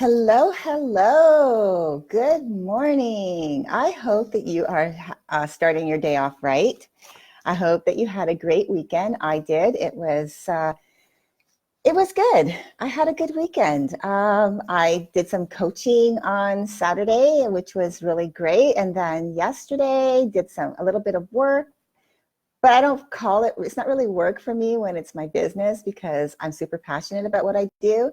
Hello, hello. Good morning. I hope that you are starting your day off right. I hope that you had a great weekend. I did. It was good. I had a good weekend. I did some coaching on Saturday, which was really great, and then yesterday did a little bit of work. But I don't call it, it's not really work for me when it's my business because I'm super passionate about what I do.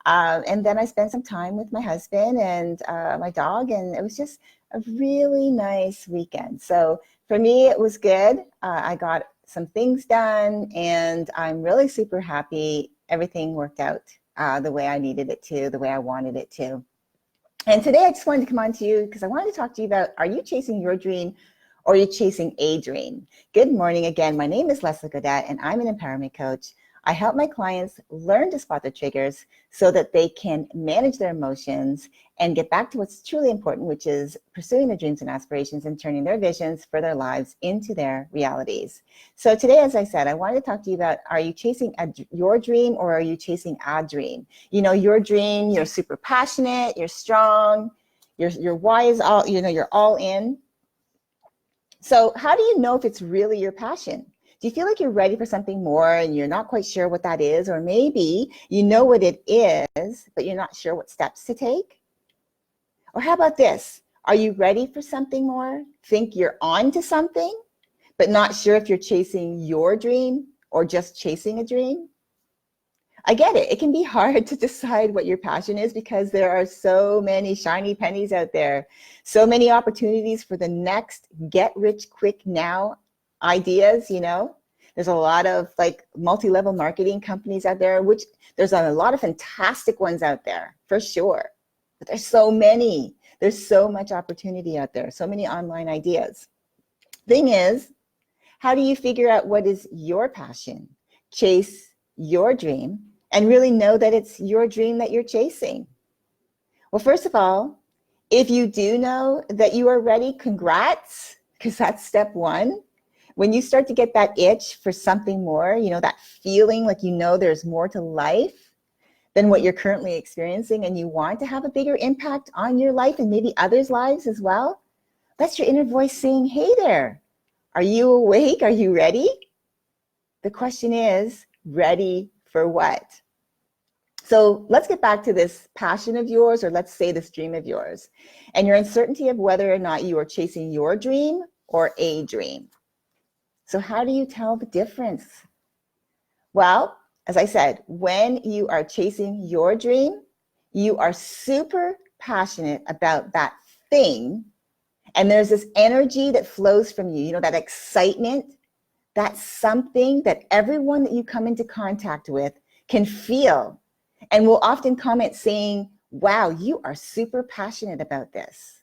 And then I spent some time with my husband and my dog, and it was just a really nice weekend. So for me, it was good. I got some things done, and I'm really super happy. Everything worked out the way I needed it to, the way I wanted it to. And today I just wanted to come on to you because I wanted to talk to you about, are you chasing your dream or are you chasing a dream? Good morning again. My name is Leslie Godet and I'm an empowerment coach. I help my clients learn to spot their triggers so that they can manage their emotions and get back to what's truly important, which is pursuing their dreams and aspirations and turning their visions for their lives into their realities. So today, as I said, I wanted to talk to you about, are you chasing your dream or are you chasing a dream? You know, your dream, you're super passionate, you're strong, your why is all, you're all in. So how do you know if it's really your passion? Do you feel like you're ready for something more and you're not quite sure what that is? Or maybe you know what it is, but you're not sure what steps to take? Or how about this? Are you ready for something more? Think you're on to something, but not sure if you're chasing your dream or just chasing a dream? I get it. It can be hard to decide what your passion is because there are so many shiny pennies out there, so many opportunities for the next get rich quick now ideas, There's a lot of like multi-level marketing companies out there, which there's a lot of fantastic ones out there for sure. But there's so many. There's so much opportunity out there, so many online ideas. Thing is, how do you figure out what is your passion? Chase your dream and really know that it's your dream that you're chasing. Well, first of all, if you do know that you are ready, congrats, because that's step one. When you start to get that itch for something more, that feeling like there's more to life than what you're currently experiencing, and you want to have a bigger impact on your life and maybe others' lives as well, that's your inner voice saying, hey there, are you awake? Are you ready? The question is, ready for what? So let's get back to this passion of yours, or let's say this dream of yours, and your uncertainty of whether or not you are chasing your dream or a dream. So how do you tell the difference? Well, as I said, when you are chasing your dream, you are super passionate about that thing, and there's this energy that flows from you, that excitement. That's something that everyone that you come into contact with can feel and will often comment saying, wow, you are super passionate about this.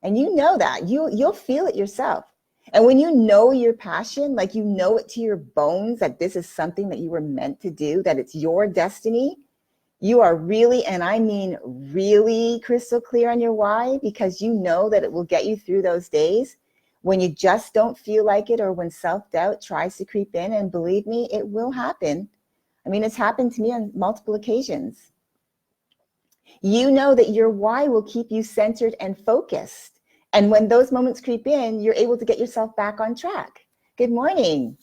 And you know that. You'll feel it yourself. And when you know your passion, like you know it to your bones that this is something that you were meant to do, that it's your destiny, you are really, and I mean really crystal clear on your why, because you know that it will get you through those days when you just don't feel like it or when self-doubt tries to creep in. And believe me, it will happen. I mean, it's happened to me on multiple occasions. You know that your why will keep you centered and focused. And when those moments creep in, you're able to get yourself back on track. Good morning.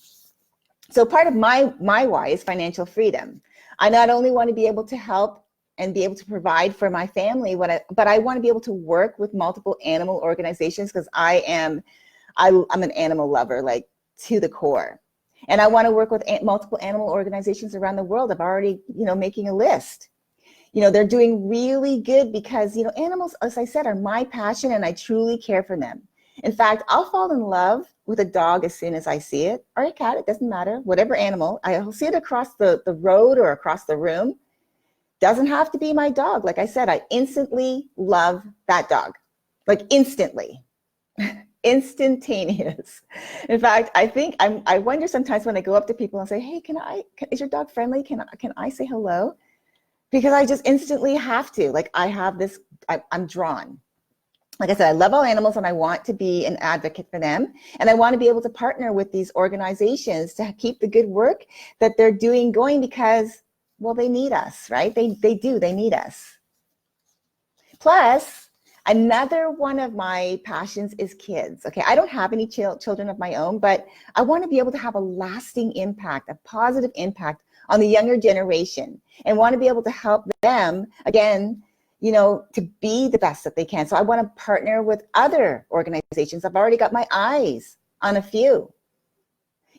So part of my why is financial freedom. I not only want to be able to help and be able to provide for my family, but I want to be able to work with multiple animal organizations because I'm an animal lover, like to the core. And I want to work with multiple animal organizations around the world. I've already, making a list. They're doing really good because, animals, as I said, are my passion and I truly care for them. In fact, I'll fall in love with a dog as soon as I see it, or a cat, it doesn't matter, whatever animal. I'll see it across the road or across the room. Doesn't have to be my dog. Like I said, I instantly love that dog, like instantly. Instantaneous. In fact, I wonder sometimes when I go up to people and say, hey, is your dog friendly? Can I say hello? Because I just instantly have to. Like I'm drawn. Like I said, I love all animals and I want to be an advocate for them. And I want to be able to partner with these organizations to keep the good work that they're doing going because, well, they need us, right? They do, they need us. Plus, another one of my passions is kids. Okay, I don't have any children of my own, but I want to be able to have a lasting impact, a positive impact on the younger generation, and want to be able to help them, again, you know, to be the best that they can. So I want to partner with other organizations. I've already got my eyes on a few,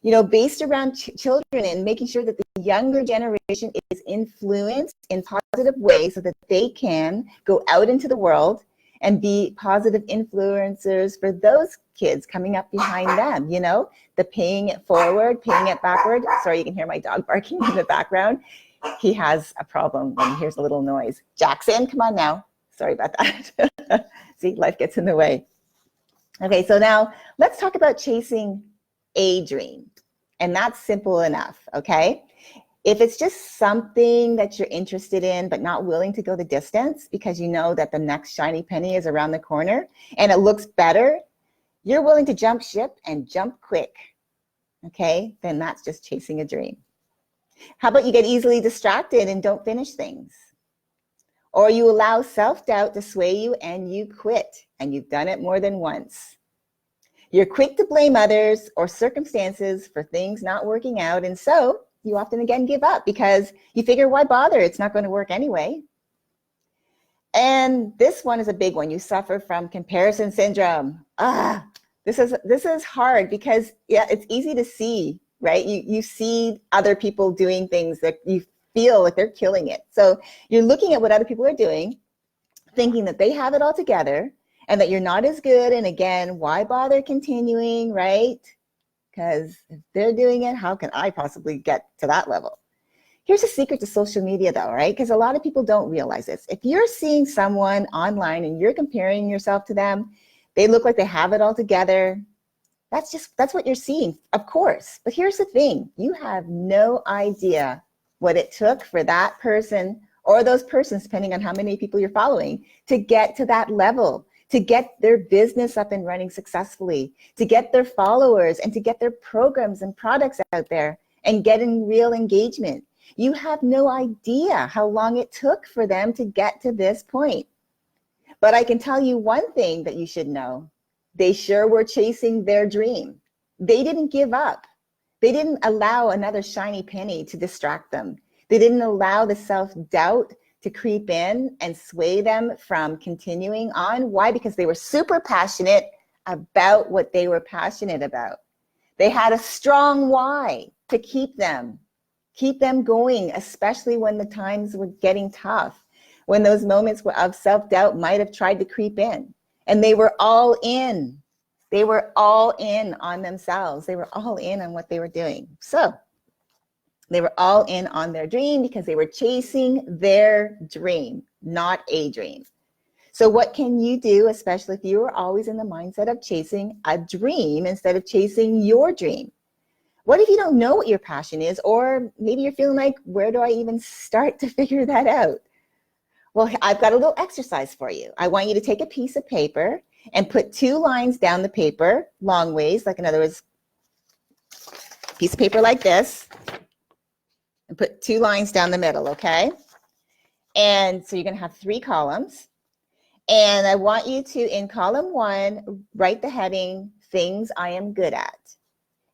you know, based around children and making sure that the younger generation is influenced in positive ways so that they can go out into the world and be positive influencers for those kids coming up behind them, you know, the paying it forward, paying it backward. Sorry, you can hear my dog barking in the background. He has a problem when he hears a little noise. Jackson, come on now. Sorry about that. See, life gets in the way. Okay, so now let's talk about chasing a dream. And that's simple enough, okay? If it's just something that you're interested in but not willing to go the distance because you know that the next shiny penny is around the corner and it looks better, you're willing to jump ship and jump quick, okay? Then that's just chasing a dream. How about you get easily distracted and don't finish things? Or you allow self-doubt to sway you and you quit, and you've done it more than once. You're quick to blame others or circumstances for things not working out, and so you often again give up because you figure, why bother? It's not going to work anyway. And this one is a big one. You suffer from comparison syndrome. This is hard because, yeah, it's easy to see, right? You see other people doing things that you feel like they're killing it. So you're looking at what other people are doing, thinking that they have it all together and that you're not as good. And again, why bother continuing, right? Because if they're doing it, how can I possibly get to that level? Here's a secret to social media though, right? Because a lot of people don't realize this. If you're seeing someone online and you're comparing yourself to them, they look like they have it all together. That's what you're seeing, of course. But here's the thing. You have no idea what it took for that person or those persons, depending on how many people you're following, to get to that level, to get their business up and running successfully, to get their followers and to get their programs and products out there and getting real engagement. You have no idea how long it took for them to get to this point. But I can tell you one thing that you should know. They sure were chasing their dream. They didn't give up. They didn't allow another shiny penny to distract them. They didn't allow the self-doubt to creep in and sway them from continuing on. Why? Because they were super passionate about what they were passionate about. They had a strong why to keep them going, especially when the times were getting tough, when those moments of self-doubt might have tried to creep in. And they were all in. They were all in on themselves. They were all in on what they were doing. So they were all in on their dream because they were chasing their dream, not a dream. So what can you do, especially if you are always in the mindset of chasing a dream instead of chasing your dream? What if you don't know what your passion is, or maybe you're feeling like, where do I even start to figure that out? Well, I've got a little exercise for you. I want you to take a piece of paper and put 2 lines down the paper, long ways, like in other words, piece of paper like this, and put 2 lines down the middle, okay? And so you're gonna have 3 columns. And I want you to, in column 1, write the heading, things I am good at.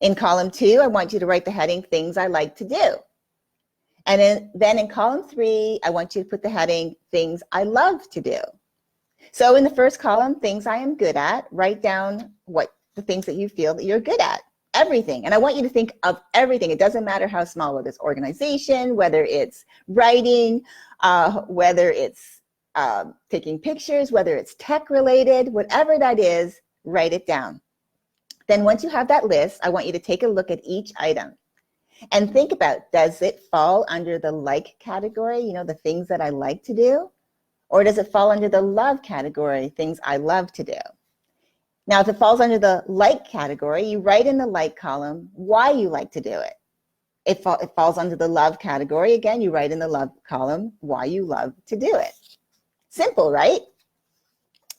In column 2, I want you to write the heading, things I like to do. And then in column 3, I want you to put the heading, things I love to do. So in the first column, things I am good at, write down what the things that you feel that you're good at, everything. And I want you to think of everything. It doesn't matter how small, whether it's organization, whether it's writing, whether it's taking pictures, whether it's tech related, whatever that is, write it down. Then once you have that list, I want you to take a look at each item and think about, does it fall under the like category, you know, the things that I like to do? Or does it fall under the love category, things I love to do? Now, if it falls under the like category, you write in the like column why you like to do it. If it falls under the love category, again, you write in the love column why you love to do it. Simple, right?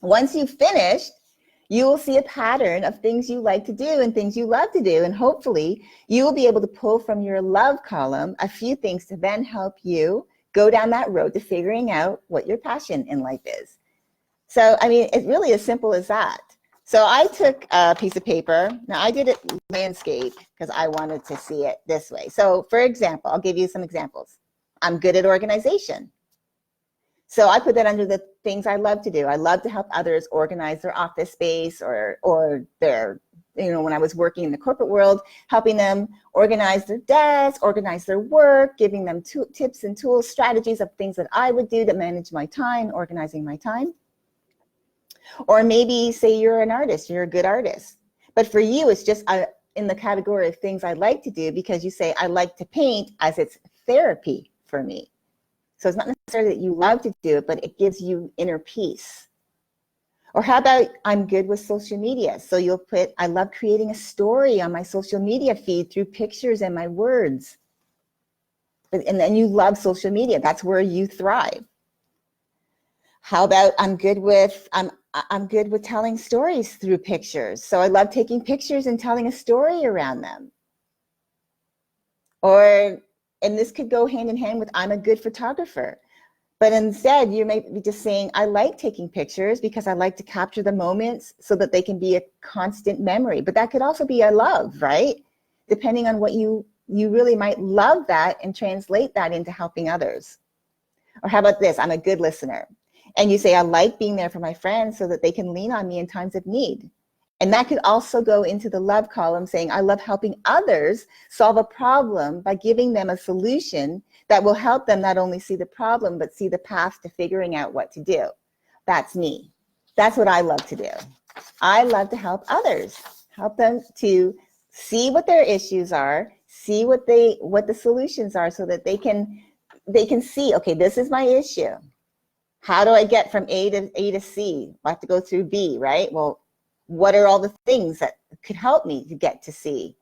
Once you've finished, you will see a pattern of things you like to do and things you love to do. And hopefully you will be able to pull from your love column a few things to then help you go down that road to figuring out what your passion in life is. So, I mean, it's really as simple as that. So I took a piece of paper. Now I did it landscape because I wanted to see it this way. So for example, I'll give you some examples. I'm good at organization. So I put that under the things I love to do. I love to help others organize their office space or their, when I was working in the corporate world, helping them organize their desk, organize their work, giving them tips and tools, strategies of things that I would do to manage my time, organizing my time. Or maybe say you're an artist, you're a good artist. But for you, it's just in the category of things I like to do because you say, I like to paint as it's therapy for me. So it's not necessarily that you love to do it, but it gives you inner peace. Or how about I'm good with social media? So you'll put, I love creating a story on my social media feed through pictures and my words. And then you love social media. That's where you thrive. How about I'm good with telling stories through pictures. So I love taking pictures and telling a story around them. And this could go hand in hand with I'm a good photographer. But instead, you may be just saying, I like taking pictures because I like to capture the moments so that they can be a constant memory. But that could also be a love, right? Depending on what you really might love that and translate that into helping others. Or how about this? I'm a good listener. And you say, I like being there for my friends so that they can lean on me in times of need. And that could also go into the love column saying, I love helping others solve a problem by giving them a solution that will help them not only see the problem, but see the path to figuring out what to do. That's me. That's what I love to do. I love to help others, help them to see what their issues are, see what the solutions are so that they can see, okay, this is my issue. How do I get from A to C? I have to go through B, right? Well, what are all the things that could help me to get to C?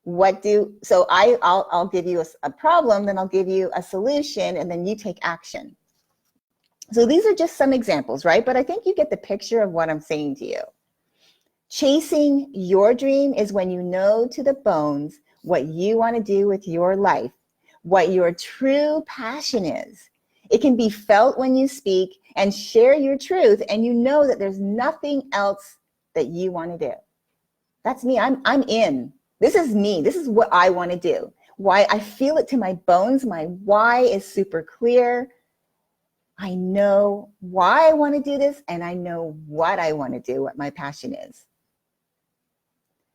So I'll give you a problem, then I'll give you a solution, and then you take action. So these are just some examples, right? But I think you get the picture of what I'm saying to you. Chasing your dream is when you know to the bones what you want to do with your life, what your true passion is. It can be felt when you speak and share your truth, and you know that there's nothing else that you want to do. That's me. I'm in. This is me. This is what I want to do. Why I feel it to my bones. My why is super clear. I know why I want to do this, and I know what I want to do, what my passion is.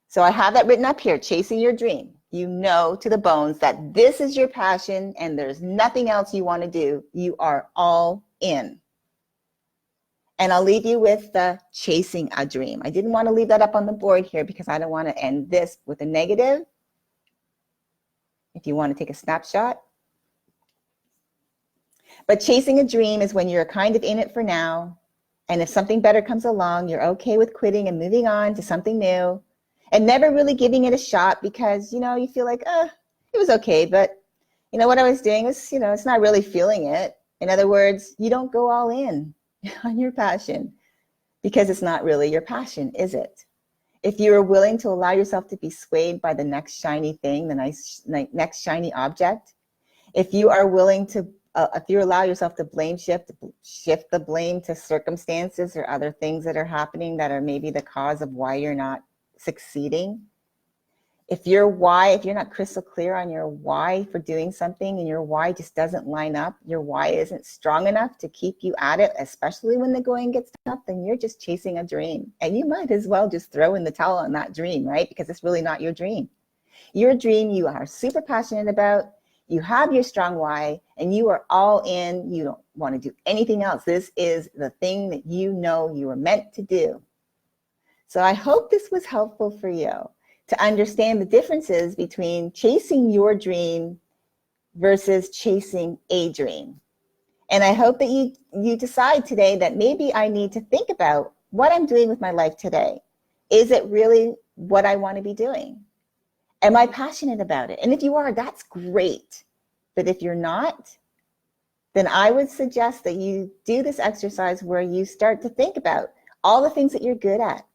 So I have that written up here, chasing your dream. You know to the bones that this is your passion and there's nothing else you want to do. You are all in. And I'll leave you with the chasing a dream. I didn't want to leave that up on the board here because I don't want to end this with a negative. If you want to take a snapshot. But chasing a dream is when you're kind of in it for now. And if something better comes along, you're okay with quitting and moving on to something new. And never really giving it a shot because, you feel like, it was okay. But, what I was doing was, it's not really feeling it. In other words, you don't go all in on your passion because it's not really your passion, is it? If you are willing to allow yourself to be swayed by the next shiny thing, the next shiny object, if you are willing to, if you allow yourself to shift the blame to circumstances or other things that are happening that are maybe the cause of why you're not succeeding, if you're not crystal clear on your why for doing something and your why just doesn't line up, your why isn't strong enough to keep you at it, especially when the going gets tough, then you're just chasing a dream. And you might as well just throw in the towel on that dream, right? Because it's really not your dream. Your dream you are super passionate about, you have your strong why, and you are all in. You don't want to do anything else. This is the thing that you know you were meant to do. So I hope this was helpful for you to understand the differences between chasing your dream versus chasing a dream. And I hope that you decide today that maybe I need to think about what I'm doing with my life today. Is it really what I want to be doing? Am I passionate about it? And if you are, that's great. But if you're not, then I would suggest that you do this exercise where you start to think about all the things that you're good at.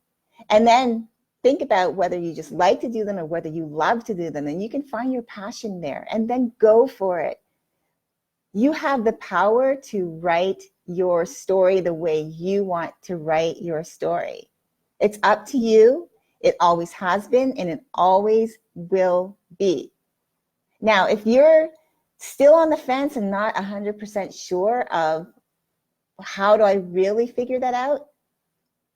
And then think about whether you just like to do them or whether you love to do them. And you can find your passion there and then go for it. You have the power to write your story the way you want to write your story. It's up to you. It always has been, and it always will be. Now, if you're still on the fence and not 100% sure of how do I really figure that out,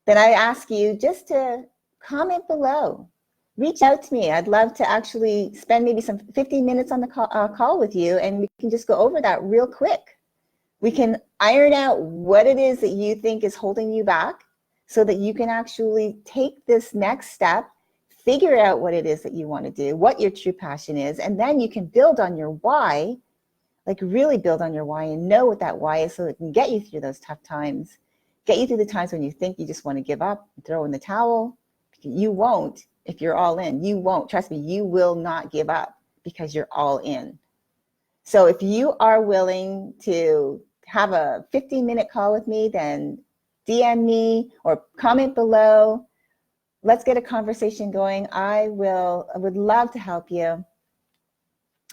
then I ask you just to comment below. Reach out to me. I'd love to actually spend maybe some 15 minutes on the call with you, and we can just go over that real quick. We can iron out what it is that you think is holding you back so that you can actually take this next step, figure out what it is that you want to do, what your true passion is, and then you can build on your why, like really build on your why and know what that why is so it can get you through those tough times, get you through the times when you think you just want to give up and throw in the towel. You won't if you're all in. You won't. Trust me, you will not give up because you're all in. So if you are willing to have a 15-minute call with me, then DM me or comment below. Let's get a conversation going. I would love to help you.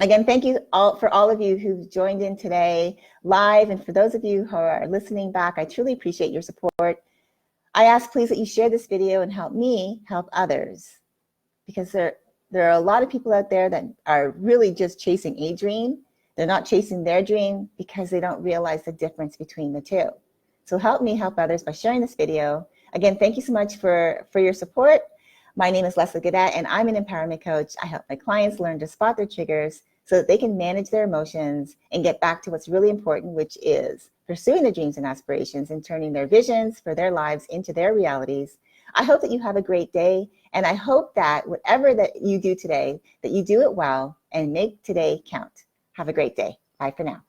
Again, thank you for all of you who joined in today live, and for those of you who are listening back, I truly appreciate your support. I ask please that you share this video and help me help others, because there are a lot of people out there that are really just chasing a dream. They're not chasing their dream because they don't realize the difference between the two. So help me help others by sharing this video. Again, thank you so much for your support. My name is Leslie Gaudette, and I'm an empowerment coach. I help my clients learn to spot their triggers so that they can manage their emotions and get back to what's really important, which is pursuing their dreams and aspirations and turning their visions for their lives into their realities. I hope that you have a great day, and I hope that whatever that you do today, that you do it well and make today count. Have a great day. Bye for now.